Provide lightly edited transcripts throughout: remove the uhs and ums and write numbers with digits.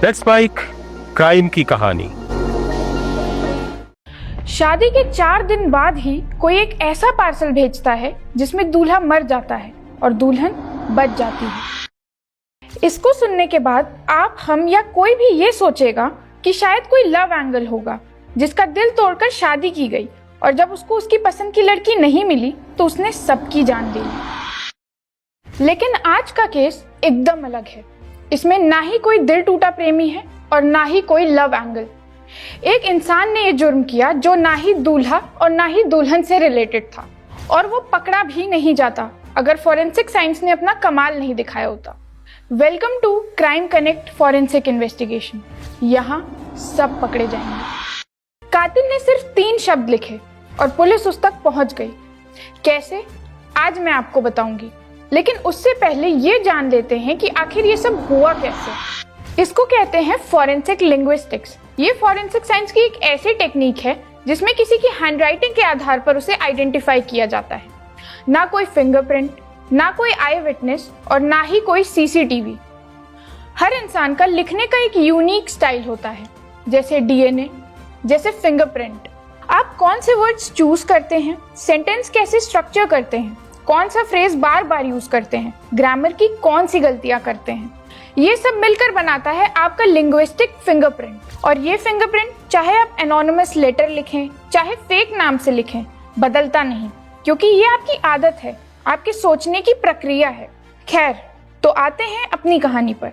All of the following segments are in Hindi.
लेट्स स्पाइक क्राइम की कहानी। शादी के 4 दिन बाद ही कोई एक ऐसा पार्सल भेजता है जिसमें दूल्हा मर जाता है और दुल्हन बच जाती है। इसको सुनने के बाद आप, हम या कोई भी ये सोचेगा कि शायद कोई लव एंगल होगा जिसका दिल तोड़कर शादी की गई और जब उसको उसकी पसंद की लड़की नहीं मिली तो उसने सबकी जान ले ली। लेकिन आज का केस एकदम अलग है। इसमें ना ही कोई दिल टूटा प्रेमी है और ना ही कोई लव एंगल। एक इंसान ने ये जुर्म किया जो ना ही दूल्हा और ना ही दुल्हन से रिलेटेड था, और वो पकड़ा भी नहीं जाता अगर फॉरेंसिक साइंस ने अपना कमाल नहीं दिखाया होता। Welcome to crime connect forensic investigation. यहाँ सब पकड़े जाएंगे। कातिल ने सिर्फ 3 शब्द लिखे और पुलिस उस तक पहुंच गई। कैसे, आज मैं आपको बताऊंगी, लेकिन उससे पहले ये जान लेते हैं कि आखिर ये सब हुआ कैसे। इसको कहते हैं फॉरेंसिक लिंग्विस्टिक्स। ये फॉरेंसिक साइंस की एक ऐसी टेक्निक है जिसमें किसी की हैंडराइटिंग के आधार पर उसे आइडेंटिफाई किया जाता है। ना कोई फिंगरप्रिंट, ना कोई आई विटनेस और ना ही कोई सीसीटीवी। हर इंसान का लिखने का एक यूनिक स्टाइल होता है, जैसे डीएनए, जैसे फिंगरप्रिंट। आप कौन से वर्ड्स चूज करते हैं, सेंटेंस कैसे स्ट्रक्चर करते हैं, कौन सा फ्रेज बार बार यूज करते हैं, ग्रामर की कौन सी गलतियां करते हैं, ये सब मिलकर बनाता है आपका लिंग्विस्टिक फिंगरप्रिंट। और ये फिंगरप्रिंट चाहे आप एनोनिमस लेटर लिखें, चाहे फेक नाम से लिखें, बदलता नहीं, क्योंकि ये आपकी आदत है, आपके सोचने की प्रक्रिया है। खैर, तो आते हैं अपनी कहानी पर।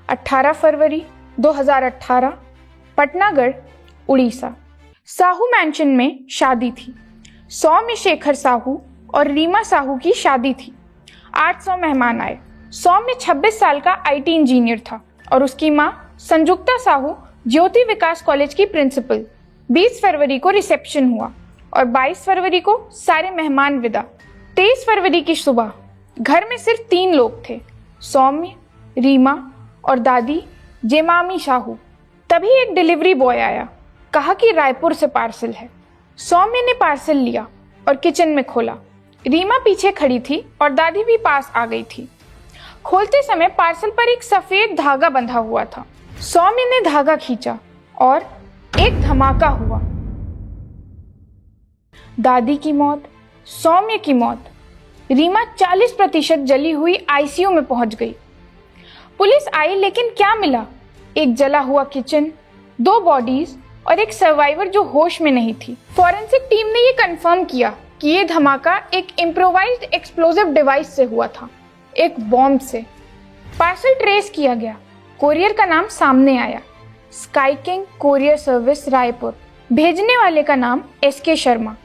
18 फरवरी 2018, पटनागढ़, उड़ीसा। साहू मैंशन में शादी थी। सौम्य शेखर साहू और रीमा साहू की शादी थी। 800 मेहमान आए। सौम्य 26 साल का आईटी इंजीनियर था और उसकी माँ संजुक्ता साहू ज्योति विकास कॉलेज की प्रिंसिपल। 20 फरवरी को रिसेप्शन हुआ और 22 फरवरी को सारे मेहमान विदा। 23 फरवरी की सुबह घर में सिर्फ 3 लोग थे, सौम्य, रीमा और दादी जेमामी साहू। तभी एक डिलीवरी बॉय आया, कहा कि रायपुर से पार्सल है। सौम्य ने पार्सल लिया और किचन में खोला। रीमा पीछे खड़ी थी और दादी भी पास आ गई थी। खोलते समय पार्सल पर एक सफेद धागा बंधा हुआ था। सौम्य ने धागा खींचा और एक धमाका हुआ। दादी की मौत, सौम्य की मौत। रीमा 40% जली हुई आईसीयू में पहुंच गई। पुलिस आई, लेकिन क्या मिला? एक जला हुआ किचन, 2 बॉडीज और एक सर्वाइवर जो होश में नहीं थी। फॉरेंसिक टीम ने ये कंफर्म किया कि ये धमाका एक इम्प्रोवाइज्ड एक्सप्लोजिव डिवाइस से हुआ था, एक बॉम्ब से। पार्सल ट्रेस किया गया। कोरियर का नाम सामने आया, sky king courier service Raipur. भेजने वाले का नाम एसके शर्मा,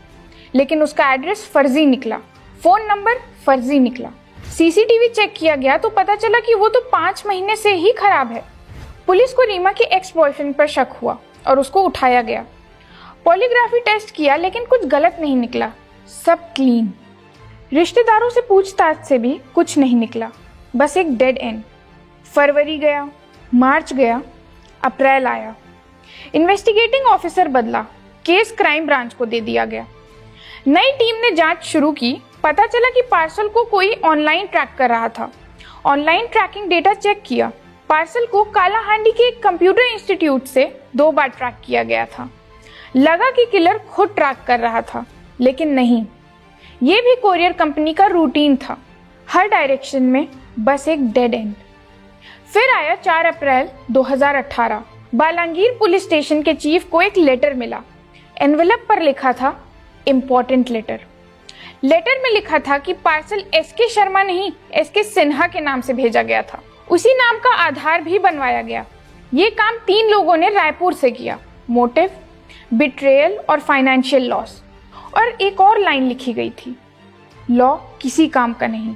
लेकिन उसका एड्रेस फर्जी निकला, फोन नंबर फर्जी निकला। सीसीटीवी चेक किया गया तो पता चला कि वो तो 5 महीने से ही खराब है। पुलिस को रीमा के एक्स बॉयफ्रेंड पर शक हुआ और उसको उठाया गया। पॉलीग्राफी टेस्ट किया, लेकिन कुछ गलत नहीं निकला, सब क्लीन। रिश्तेदारों से पूछताछ से भी कुछ नहीं निकला, बस एक डेड एंड। फरवरी गया, मार्च गया, अप्रैल आया। इन्वेस्टिगेटिंग ऑफिसर बदला, केस क्राइम ब्रांच को दे दिया गया। नई टीम ने जांच शुरू की। पता चला कि पार्सल को कोई ऑनलाइन ट्रैक कर रहा था। ऑनलाइन ट्रैकिंग डेटा चेक किया। पार्सल को कालाहांडी के एक कंप्यूटर इंस्टीट्यूट से 2 बार ट्रैक किया गया था। लगा कि किलर खुद ट्रैक कर रहा था, लेकिन नहीं, ये भी कोरियर कंपनी का रूटीन था। हर डायरेक्शन में बस एक डेड एंड। फिर आया 4 अप्रैल 2018। बालांगीर पुलिस स्टेशन के चीफ को एक लेटर मिला। एनवेलप पर लिखा था इम्पोर्टेंट लेटर। लेटर में लिखा था कि पार्सल एसके शर्मा नहीं, एसके सिन्हा के नाम से भेजा गया था। उसी नाम का आधार भी बनवाया गया। ये काम 3 लोगों ने रायपुर से किया, मोटिव, बिट्रेयल और फाइनेंशियल लॉस। और एक और लाइन लिखी गई थी, लॉ किसी काम का नहीं,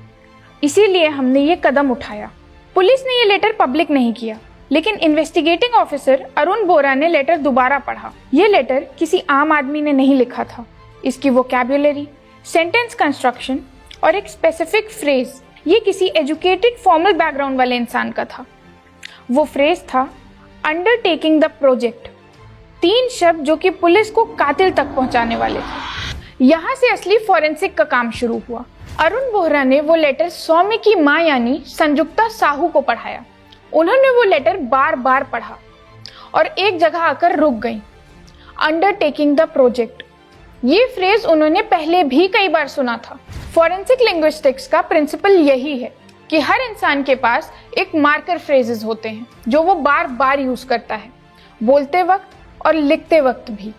इसीलिए हमने ये कदम उठाया। पुलिस ने ये लेटर पब्लिक नहीं किया, लेकिन इन्वेस्टिगेटिंग ऑफिसर अरुण बोरा ने लेटर दोबारा पढ़ा। ये लेटर किसी आम आदमी ने नहीं लिखा था। इसकी वोकैब्युलरी, सेंटेंस कंस्ट्रक्शन और एक स्पेसिफिक फ्रेज, ये किसी एजुकेटेड फॉर्मल बैकग्राउंड वाले इंसान का था। वो फ्रेज था अंडरटेकिंग द प्रोजेक्ट। 3 शब्द जो कि पुलिस को कातिल तक पहुंचाने वाले थे। यहाँ से असली फॉरेंसिक का काम शुरू हुआ। अरुण बोहरा ने वो लेटर सौम्य की मां यानी संजुक्ता साहू को पढ़ाया। उन्होंने वो लेटर बार बार पढ़ा और एक जगह आकर रुक गई। अंडरटेकिंग द प्रोजेक्ट, ये फ्रेज उन्होंने पहले भी कई बार सुना था। फॉरेंसिक लिंग्विस्टिक्स का प्रिंसिपल यही है कि हर इंसान के पास एक मार्कर फ्रेजेस होते हैं जो वो बार बार यूज करता है, बोलते वक्त और लिखते वक्त भी।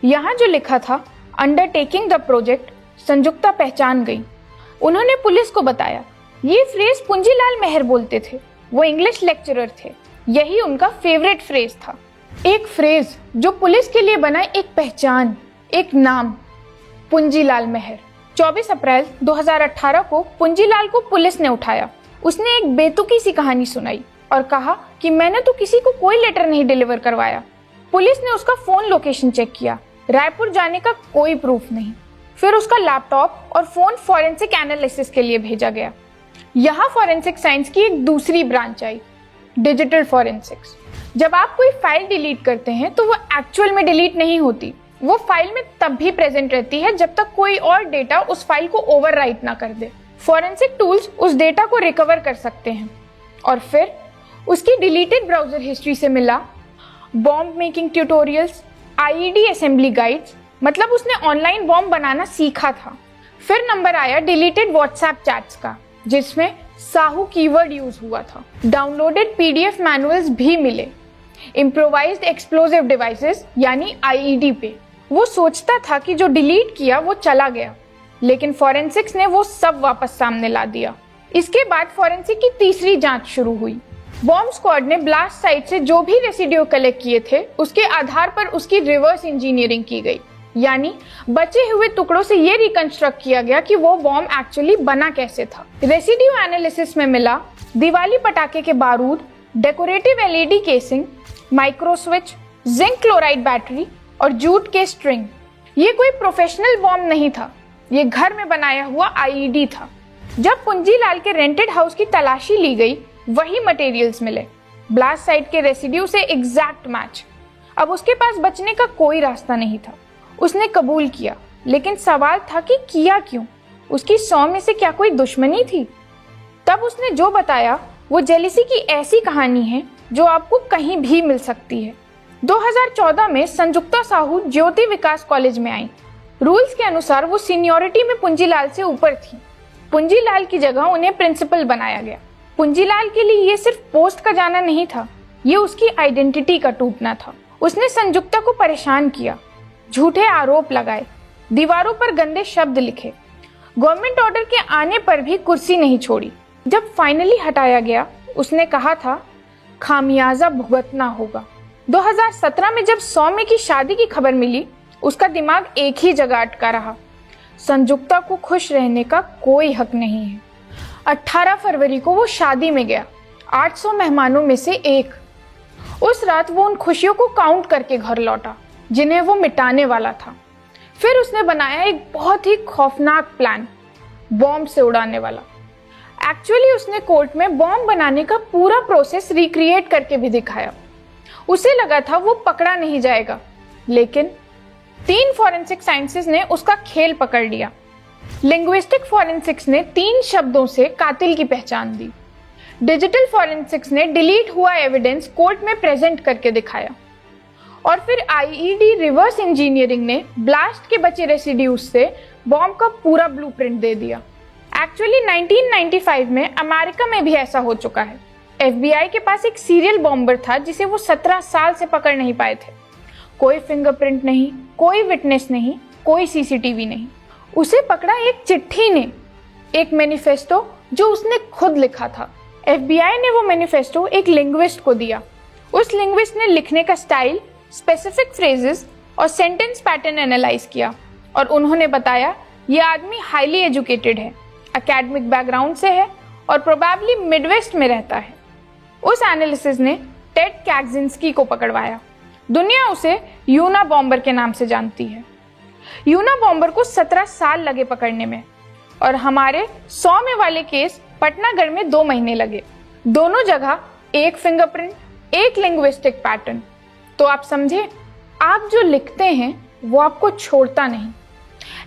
यहाँ जो लिखा था अंडरटेकिंग द प्रोजेक्ट, संजुक्ता पहचान गई। उन्होंने पुलिस को बताया। ये फ्रेज पुंजीलाल मेहर बोलते थे, वो इंग्लिश लेक्चरर थे। यही उनका फेवरेट फ्रेज था। एक फ्रेज जो पुलिस के लिए बना एक पहचान, एक नाम, पुंजीलाल मेहर। 24 अप्रैल 2018 को पुंजीलाल को पुलिस ने उठाया। उसने एक बेतुकी सी कहानी सुनाई और कहा कि मैंने तो किसी को कोई लेटर नहीं डिलीवर करवाया। पुलिस ने उसका फोन लोकेशन चेक किया, रायपुर जाने का कोई प्रूफ नहीं। फिर उसका लैपटॉप और फोन फॉरेंसिक एनालिसिस के लिए भेजा गया। यहाँ फॉरेंसिक साइंस की एक दूसरी ब्रांच आई, डिजिटल फॉरेंसिक्स। जब आप कोई फाइल डिलीट करते हैं तो वो एक्चुअल में डिलीट नहीं होती, वो फाइल में तब भी प्रेजेंट रहती है जब तक कोई और डेटा उस फाइल को ओवरराइट ना कर दे। फॉरेंसिक टूल्स उस डेटा को रिकवर कर सकते हैं और फिर उसकी डिलीटेड ब्राउजर हिस्ट्री से मिला bomb making tutorials, IED assembly guides, मतलब उसने ऑनलाइन बॉम्ब बनाना सीखा था। फिर नंबर आया डिलीटेड व्हाट्सएप चैट्स का, जिसमें साहू कीवर्ड यूज हुआ था। डाउनलोडेड पीडीएफ मैनुअल्स भी मिले। इम्प्रोवाइज्ड एक्सप्लोजिव डिवाइसेस यानी आईईडी पे। वो सोचता था कि जो डिलीट किया वो चला गया, लेकिन फॉरेंसिक्स ने वो सब वापस सामने ला दिया। इसके बाद फॉरेंसिक की तीसरी जांच शुरू हुई। बॉम्ब स्क्वाड ने ब्लास्ट साइट से जो भी रेसिड्यू कलेक्ट किए थे उसके आधार पर उसकी रिवर्स इंजीनियरिंग की गई, यानी बचे हुए टुकड़ों से ये रिकंस्ट्रक्ट किया गया कि वो बॉम्ब एक्चुअली बना कैसे था। रेसिड्यू एनालिसिस में मिला दिवाली पटाखे के बारूद, decorative LED casing, micro switch, zinc chloride battery और जूट के स्ट्रिंग। ये कोई प्रोफेशनल बॉम्ब नहीं था, ये घर में बनाया हुआ आईईडी था। जब पुंजीलाल के रेंटेड हाउस की तलाशी ली गई, वही मटेरियल्स मिले, ब्लास्ट साइट के रेसिड्यू से एग्जैक्ट मैच। अब उसके पास बचने का कोई रास्ता नहीं था। उसने कबूल किया, लेकिन सवाल था कि किया क्यों? उसकी 100 में से क्या कोई दुश्मनी थी? तब उसने जो बताया वो जेलिसी की ऐसी कहानी है जो आपको कहीं भी मिल सकती है। 2014 में संजुक्ता साहू ज्योति विकास कॉलेज में आई। रूल्स के अनुसार वो सीनियरिटी में पुंजीलाल से ऊपर थी। पुंजीलाल की जगह उन्हें प्रिंसिपल बनाया गया। पुंजीलाल के लिए ये सिर्फ पोस्ट का जाना नहीं था, ये उसकी आइडेंटिटी का टूटना था। उसने संजुक्ता को परेशान किया, झूठे आरोप लगाए, दीवारों पर गंदे शब्द लिखे। गवर्नमेंट ऑर्डर के आने पर भी कुर्सी नहीं छोड़ी। जब फाइनली हटाया गया, उसने कहा था खामियाजा भुगतना होगा। 2017 में जब सौम्य की शादी की खबर मिली, उसका दिमाग एक ही जगह अटका रहा। संजुक्ता को खुश रहने का कोई हक नहीं है। 18 फरवरी को वो शादी में गया, 800 मेहमानों में से एक। उस रात वो उन खुशियों को काउंट करके घर लौटा जिन्हें वो मिटाने वाला था। फिर उसने बनाया एक बहुत ही खौफनाक प्लान, बॉम्ब से उड़ाने वाला। एक्चुअली उसने कोर्ट में बॉम्ब बनाने का पूरा प्रोसेस रिक्रिएट करके भी दिखाया। उसे लगा था वो पकड़ा नहीं जाएगा, लेकिन 3 फॉरेंसिक साइंसेस ने उसका खेल पकड़ लिया। लिंग्विस्टिक फॉरेंसिक्स ने 3 शब्दों से कातिल की पहचान दी। डिजिटल फॉरेंसिक्स ने डिलीट हुआ एविडेंस कोर्ट में प्रेजेंट करके दिखाया। और फिर आईईडी रिवर्स इंजीनियरिंग ने ब्लास्ट के बचे रेसिड्यूज से बॉम्ब का पूरा ब्लूप्रिंट दे दिया। एक्चुअली 1995 में अमेरिका में भी ऐसा हो चुका है। एफबीआई के पास एक सीरियल बॉम्बर था जिसे वो 17 साल से पकड़ नहीं पाए थे। कोई फिंगरप्रिंट नहीं, कोई विटनेस नहीं, कोई सीसीटीवी नहीं। उसे पकड़ा एक चिट्ठी ने, एक मैनिफेस्टो जो उसने खुद लिखा था। एफबीआई ने वो मैनिफेस्टो एक लिंग्विस्ट को दिया। उस लिंग्विस्ट ने लिखने का स्टाइल, स्पेसिफिक फ्रेजेस और सेंटेंस पैटर्न एनालाइज किया और उन्होंने बताया ये आदमी हाईली एजुकेटेड है, एकेडमिक बैकग्राउंड से है और प्रोबेबली मिडवेस्ट में रहता है। उस एनालिसिस ने टेड कैक्जिंस्की को पकड़वाया। दुनिया उसे यूना बॉम्बर के नाम से जानती है। यूना बॉम्बर को 17 साल लगे पकड़ने में और हमारे 100 में वाले केस पटनागढ़ में 2 महीने लगे। दोनों जगह एक फिंगरप्रिंट, एक लिंग्विस्टिक पैटर्न। तो आप समझे, आप जो लिखते हैं वो आपको छोड़ता नहीं।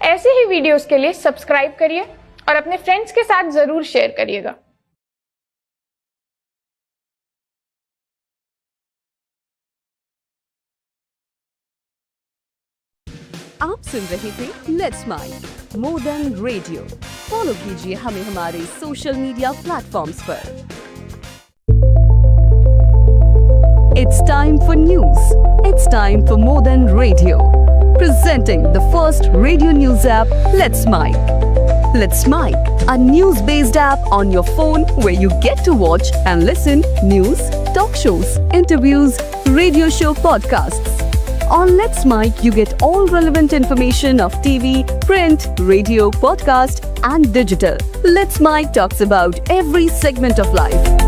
ऐसे ही वीडियोस के लिए सब्सक्राइब करिए और अपने फ्रेंड्स के साथ जरूर शेयर करिएगा। सुन रहे थे let's mike more than radio. Follow कीजिए हमें हमारे सोशल मीडिया प्लेटफॉर्म्स पर। It's time for news. It's time for more than radio. Presenting the first radio news app, Let's Mic. Let's Mic, a news-based app on your phone where you get to watch and listen news, talk shows, interviews, radio show podcasts. On Let's Mic, you get all relevant information of TV, print, radio, podcast, and digital. Let's Mic talks about every segment of life.